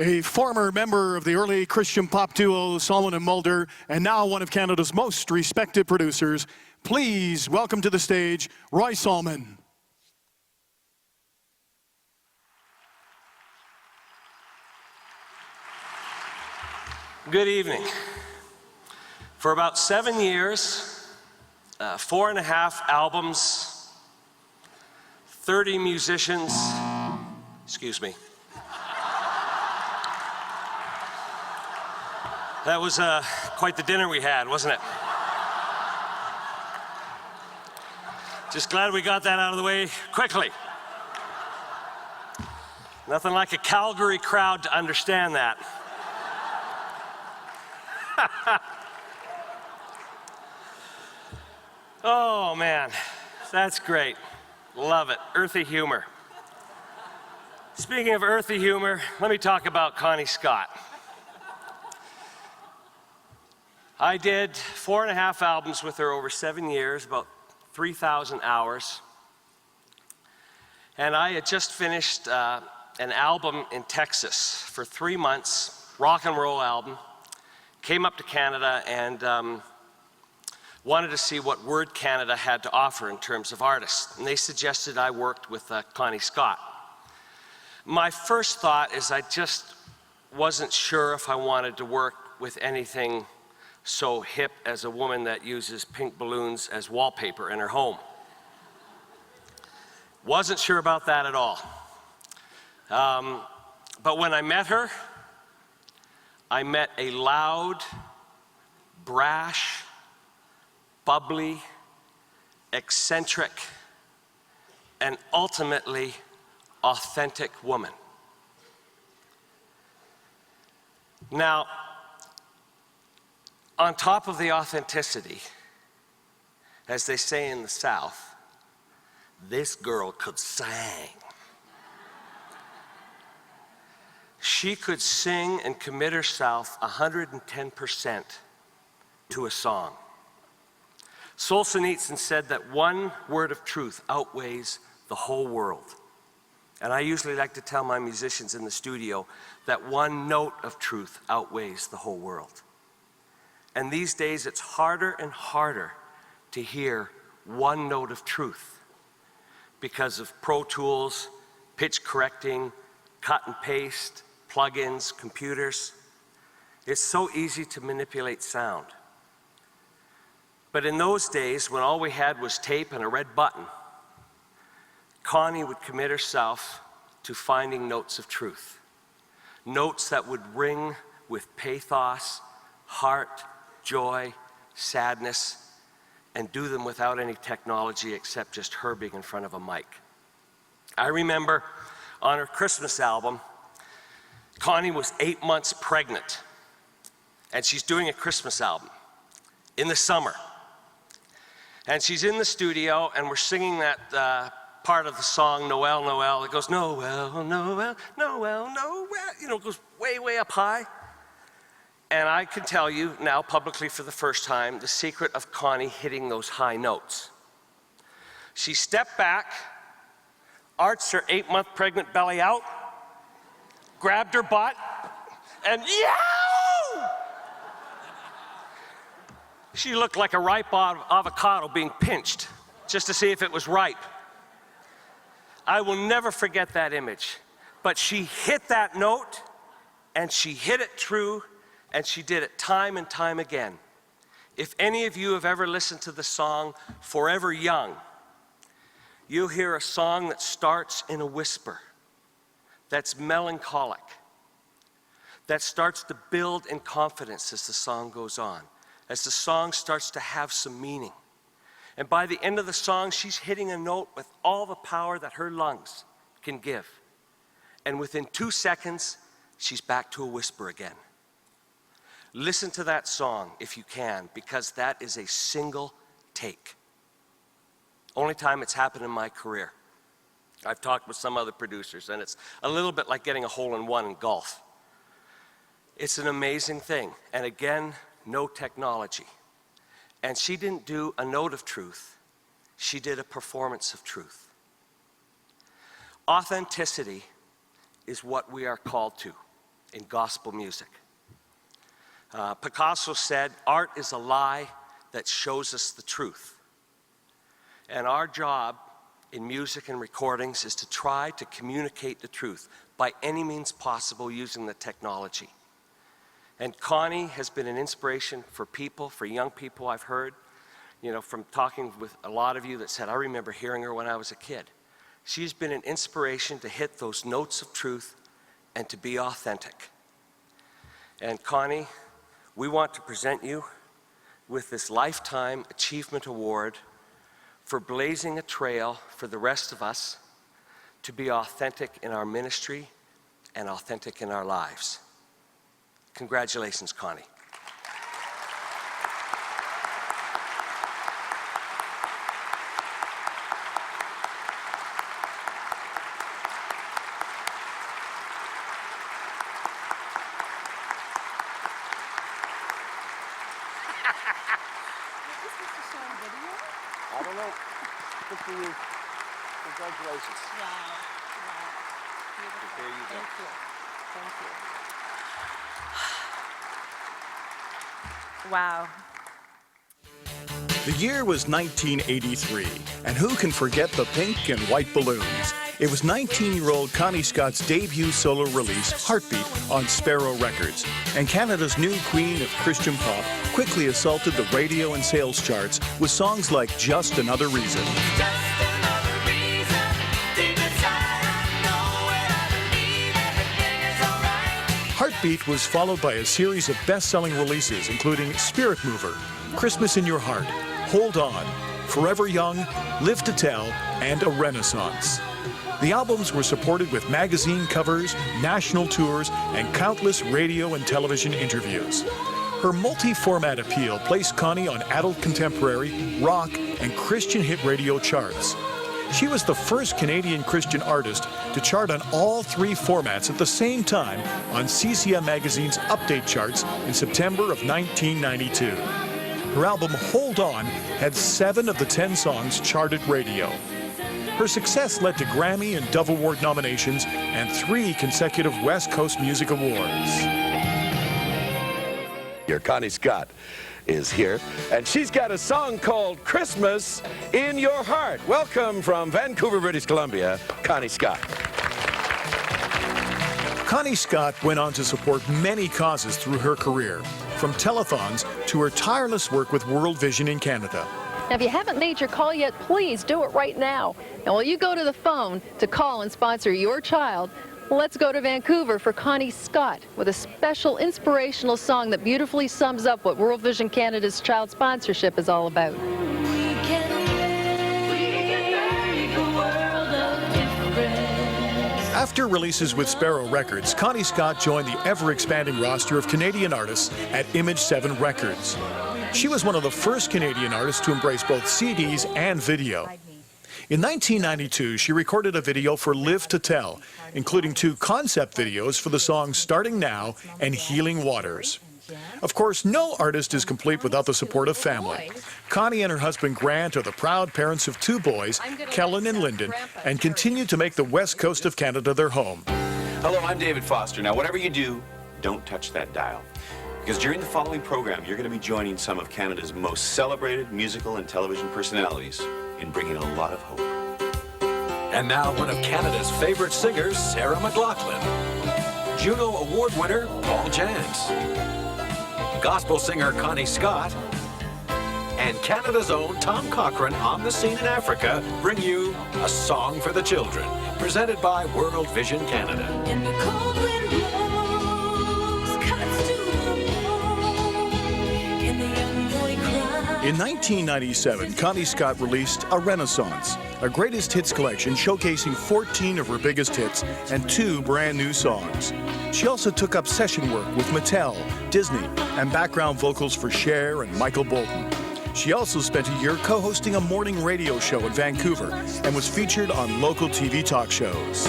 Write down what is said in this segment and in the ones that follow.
a former member of the early Christian pop duo Solomon and Mulder, and now one of Canada's most respected producers. Please welcome to the stage, Roy Solomon. Good evening. For about 7 years, 4.5 albums, 30 musicians, excuse me. That was quite the dinner we had, wasn't it? Just glad we got that out of the way quickly. Nothing like a Calgary crowd to understand that. Oh man, that's great. Love it. Earthy humor. Speaking of earthy humor, let me talk about Connie Scott. I did 4.5 albums with her over 7 years, about 3,000 hours. And I had just finished an album in Texas for 3 months, rock and roll album. Came up to Canada and wanted to see what Word Canada had to offer in terms of artists. And they suggested I worked with Connie Scott. My first thought is I just wasn't sure if I wanted to work with anything so hip as a woman that uses pink balloons as wallpaper in her home. Wasn't sure about that at all. But when I met her, I met a loud, brash, bubbly, eccentric, and ultimately authentic woman. Now, on top of the authenticity, as they say in the South, this girl could sing. She could sing and commit herself 110% to a song. Solzhenitsyn said that one word of truth outweighs the whole world. And I usually like to tell my musicians in the studio that one note of truth outweighs the whole world. And these days it's harder and harder to hear one note of truth because of Pro Tools, pitch correcting, cut and paste, plugins, computers. It's so easy to manipulate sound. But in those days, when all we had was tape and a red button, Connie would commit herself to finding notes of truth. Notes that would ring with pathos, heart, joy, sadness, and do them without any technology except just her being in front of a mic. I remember on her Christmas album, Connie was 8 months pregnant, and she's doing a Christmas album in the summer. And she's in the studio, and we're singing that part of the song, Noel, Noel. It goes, Noel, Noel, Noel, Noel. You know, it goes way, way up high. And I can tell you now publicly for the first time the secret of Connie hitting those high notes. She stepped back, arched her 8-month pregnant belly out, grabbed her butt, and yow! She looked like a ripe avocado being pinched just to see if it was ripe. I will never forget that image. But she hit that note, and she hit it true, and she did it time and time again. If any of you have ever listened to the song Forever Young, you'll hear a song that starts in a whisper, that's melancholic, that starts to build in confidence as the song goes on, as the song starts to have some meaning. And by the end of the song, she's hitting a note with all the power that her lungs can give. And within 2 seconds, she's back to a whisper again. Listen to that song if you can, because that is a single take. Only time it's happened in my career. I've talked with some other producers, and it's a little bit like getting a hole-in-one in golf. It's an amazing thing. And again, no technology. And she didn't do a note of truth. She did a performance of truth. Authenticity is what we are called to. in gospel music. Picasso said, "Art is a lie that shows us the truth." And our job in music and recordings is to try to communicate the truth by any means possible using the technology. And Connie has been an inspiration for people, for young people I've heard, from talking with a lot of you that said, "I remember hearing her when I was a kid." She's been an inspiration to hit those notes of truth and to be authentic. And Connie, we want to present you with this Lifetime Achievement Award for blazing a trail for the rest of us to be authentic in our ministry and authentic in our lives. Congratulations, Connie. I don't know. Good for you. Congratulations. Wow. Beautiful. There you go. Thank you. Wow. The year was 1983, and who can forget the pink and white balloons? It was 19-year-old Connie Scott's debut solo release, Heartbeat, on Sparrow Records, and Canada's new queen of Christian pop quickly assaulted the radio and sales charts with songs like Just Another Reason. Heartbeat was followed by a series of best-selling releases, including Spirit Mover, Christmas in Your Heart, Hold On, Forever Young, Live to Tell, and A Renaissance. The albums were supported with magazine covers, national tours, and countless radio and television interviews. Her multi-format appeal placed Connie on adult contemporary, rock, and Christian hit radio charts. She was the first Canadian Christian artist to chart on all three formats at the same time on CCM Magazine's Update charts in September of 1992. Her album Hold On had 7 of the 10 songs charted radio. Her success led to Grammy and Dove Award nominations and 3 consecutive West Coast Music Awards. Your Connie Scott is here, and she's got a song called Christmas in Your Heart. Welcome from Vancouver, British Columbia, Connie Scott. Connie Scott went on to support many causes through her career, from telethons to her tireless work with World Vision in Canada. Now, if you haven't made your call yet, please do it right now. And while you go to the phone to call and sponsor your child, let's go to Vancouver for Connie Scott with a special inspirational song that beautifully sums up what World Vision Canada's child sponsorship is all about. After releases with Sparrow Records, Connie Scott joined the ever-expanding roster of Canadian artists at Image 7 Records. She was one of the first Canadian artists to embrace both CDs and video. In 1992, she recorded a video for Live to Tell, including 2 concept videos for the songs Starting Now and Healing Waters. Of course, no artist is complete without the support of family. Connie and her husband Grant are the proud parents of 2 boys, Kellen and Lyndon, and continue to make the west coast of Canada their home. Hello, I'm David Foster. Now, whatever you do, don't touch that dial. Because during the following program, you're going to be joining some of Canada's most celebrated musical and television personalities in bringing a lot of hope. And now one of Canada's favorite singers, Sarah McLachlan. Juno Award winner, Paul Jans. Gospel singer Connie Scott. And Canada's own Tom Cochrane on the scene in Africa bring you A Song for the Children, presented by World Vision Canada. And the cold wind blows, cuts to the bone, and the young boy cries. In 1997, Connie Scott released A Renaissance, a greatest hits collection showcasing 14 of her biggest hits and 2 brand new songs. She also took up session work with Mattel, Disney, and background vocals for Cher and Michael Bolton. She also spent a year co-hosting a morning radio show in Vancouver and was featured on local TV talk shows.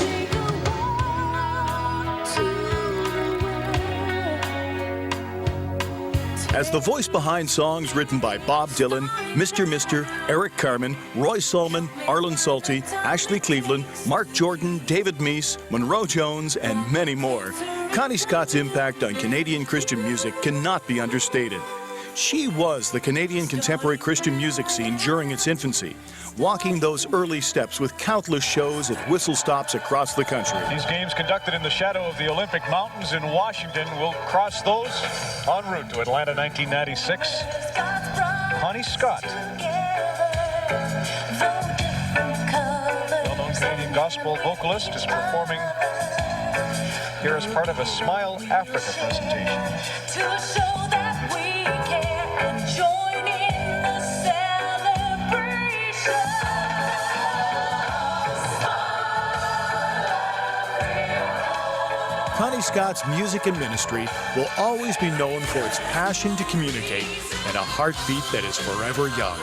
As the voice behind songs written by Bob Dylan, Mr. Mister, Eric Carmen, Roy Solomon, Arlen Salty, Ashley Cleveland, Mark Jordan, David Meece, Monroe Jones, and many more, Connie Scott's impact on Canadian Christian music cannot be understated. She was the Canadian contemporary Christian music scene during its infancy, walking those early steps with countless shows at whistle stops across the country. These games conducted in the shadow of the Olympic Mountains in Washington will cross those en route to Atlanta 1996. Connie Scott, well-known Canadian gospel vocalist, is performing here as part of a Smile Africa presentation. To show that we care and join in the celebration. Connie Scott's music and ministry will always be known for its passion to communicate and a heartbeat that is forever young.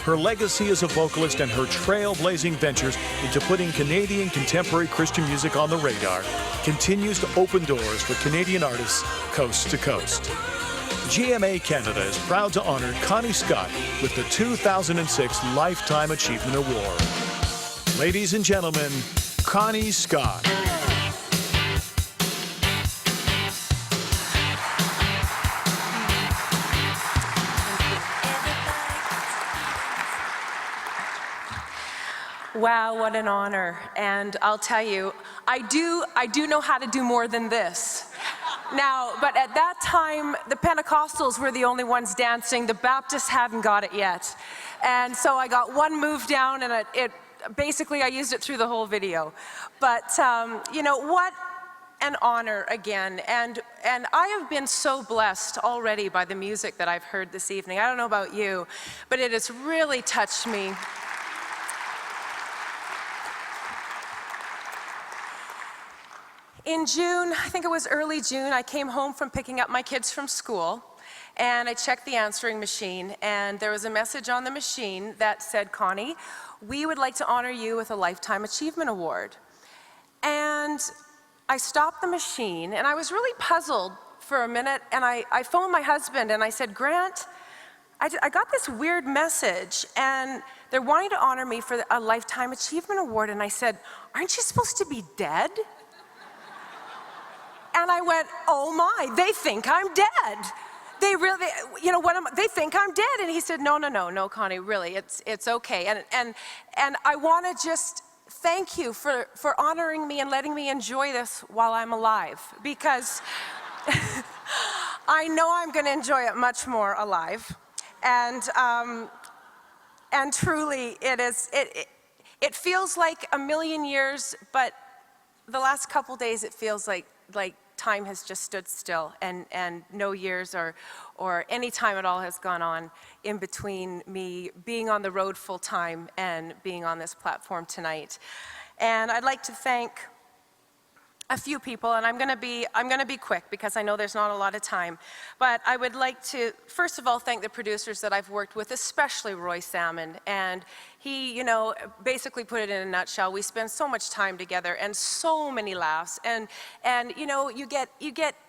Her legacy as a vocalist and her trailblazing ventures into putting Canadian contemporary Christian music on the radar continues to open doors for Canadian artists coast to coast. GMA Canada is proud to honor Connie Scott with the 2006 Lifetime Achievement Award. Ladies and gentlemen, Connie Scott. Wow, what an honor. And I'll tell you, I do know how to do more than this. Now, but at that time, the Pentecostals were the only ones dancing. The Baptists hadn't got it yet. And so I got one move down, and basically I used it through the whole video. But, you know, what an honor again. And I have been so blessed already by the music that I've heard this evening. I don't know about you, but it has really touched me. In June, I think it was early June, I came home from picking up my kids from school, and I checked the answering machine, and there was a message on the machine that said, "Connie, we would like to honor you with a Lifetime Achievement Award." And I stopped the machine, and I was really puzzled for a minute, and I phoned my husband, and I said, "Grant, I got this weird message, and they're wanting to honor me for a Lifetime Achievement Award." And I said, "Aren't you supposed to be dead?" And I went, "Oh my, they think I'm dead. They really, you know, they think I'm dead." And he said, no, Connie, really, it's okay. And I want to just thank you for honoring me and letting me enjoy this while I'm alive, because I know I'm going to enjoy it much more alive. And truly, it feels like a million years, but the last couple days it feels like time has just stood still, and no years or any time at all has gone on in between me being on the road full time and being on this platform tonight. And I'd like to thank a few people, and I'm going to be quick because I know there's not a lot of time. But I would like to first of all thank the producers that I've worked with, especially Roy Salmon. And he, you know, basically put it in a nutshell. We spend so much time together and so many laughs. And you know, you get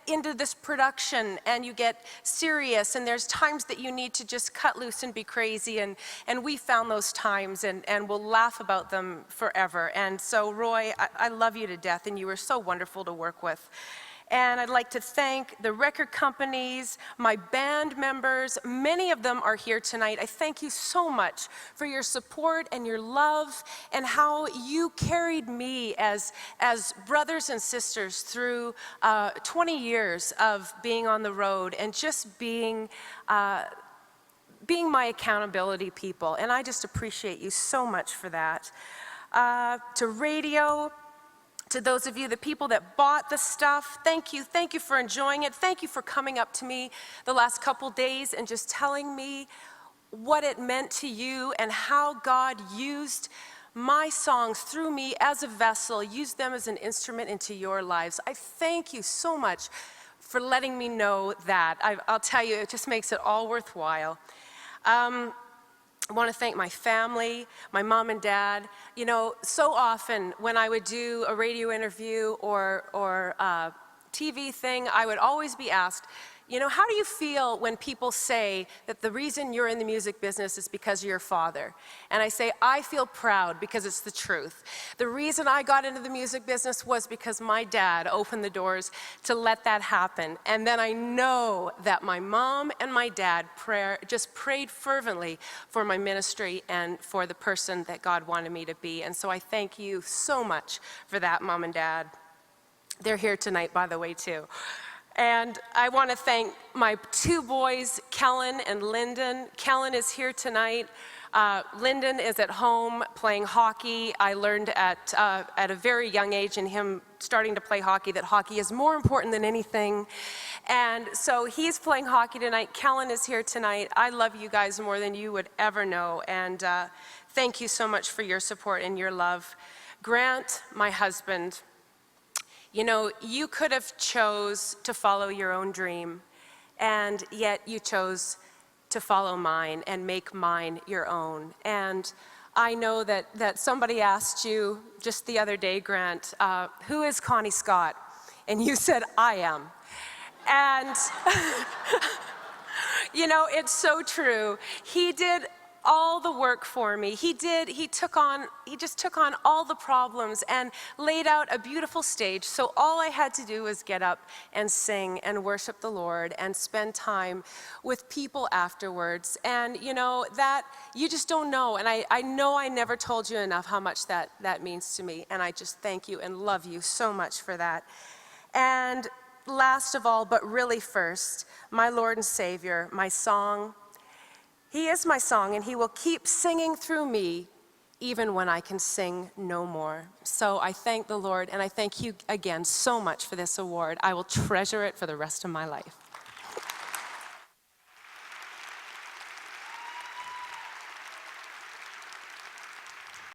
into this production and you get serious, and there's times that you need to just cut loose and be crazy, and we found those times, and we'll laugh about them forever. And so Roy, I love you to death, and you were so wonderful to work with. And I'd like to thank the record companies, my band members. Many of them are here tonight. I thank you so much for your support and your love, and how you carried me as brothers and sisters through 20 years of being on the road and just being my accountability people. And I just appreciate you so much for that. To radio, to those of you, the people that bought the stuff, thank you for enjoying it. Thank you for coming up to me the last couple days and just telling me what it meant to you and how God used my songs through me as a vessel, used them as an instrument into your lives. I thank you so much for letting me know that. I'll tell you, it just makes it all worthwhile. I want to thank my family, my mom and dad. You know, so often when I would do a radio interview or a TV thing, I would always be asked, You know, how do you feel when people say that the reason you're in the music business is because of your father? And I say, I feel proud because it's the truth. The reason I got into the music business was because my dad opened the doors to let that happen. And then I know that my mom and my dad just prayed fervently for my ministry and for the person that God wanted me to be. And so I thank you so much for that, Mom and Dad. They're here tonight, by the way, too. And I want to thank my two boys, Kellen and Lyndon. Kellen is here tonight. Lyndon is at home playing hockey. I learned at a very young age in him starting to play hockey that hockey is more important than anything. And so he's playing hockey tonight. Kellen is here tonight. I love you guys more than you would ever know. And thank you so much for your support and your love. Grant, my husband, you know, you could have chose to follow your own dream, and yet you chose to follow mine and make mine your own. And I know that somebody asked you just the other day, Grant, who is Connie Scott? And you said, I am. And, you know, it's so true. He did all the work for me. He just took on all the problems and laid out a beautiful stage. So all I had to do was get up and sing and worship the Lord and spend time with people afterwards. And you know, that you just don't know. And I know I never told you enough how much that means to me. And I just thank you and love you so much for that. And last of all, but really first, my Lord and Savior, my song. He is my song, and he will keep singing through me even when I can sing no more. So I thank the Lord, and I thank you again so much for this award. I will treasure it for the rest of my life.